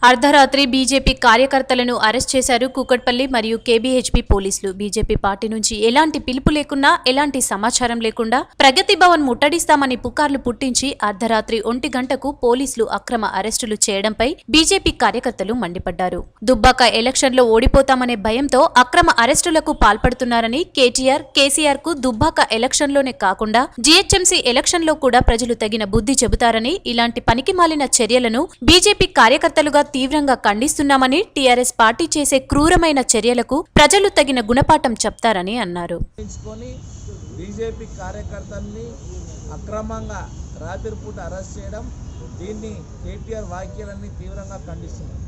అర్ధరాత్రి బీజేపీ కార్యకర్తలను అరెస్ట్ చేశారు కూకట్పల్లి మరియు కేబీహెచ్పీ పోలీసులు. బీజేపీ పార్టీ నుంచి ఎలాంటి పిలుపు లేకున్నా, ఎలాంటి సమాచారం లేకుండా ప్రగతి భవన్ ముట్టడిస్తామని పుకార్లు పుట్టించి అర్ధరాత్రి 1 గంటకు పోలీసులు అక్రమ అరెస్టులు చేయడంపై బీజేపీ కార్యకర్తలు మండిపడ్డారు. దుబ్బాక ఎలక్షన్లో ఓడిపోతామనే భయంతో అక్రమ అరెస్టులకు పాల్పడుతున్నారని, కేసీఆర్ కు దుబ్బాక ఎలక్షన్లోనే కాకుండా జీహెచ్ఎంసీ ఎలక్షన్లో కూడా ప్రజలు తగిన బుద్ధి చెబుతారని, ఇలాంటి పనికిమాలిన చర్యలను బీజేపీ కార్యకర్తలుగా తీవ్రంగా ఖండిస్తున్నామని, టీఆర్ఎస్ పార్టీ చేసే క్రూరమైన చర్యలకు ప్రజలు తగిన గుణపాఠం చెప్తారని అన్నారు. బీజేపీ కార్యకర్తల్ని అక్రమంగా రాత్రిపూట అరెస్ట్ చేయడం, దీన్ని కేటీఆర్ వ్యాఖ్యలన్నీ తీవ్రంగా ఖండిస్తున్నారు.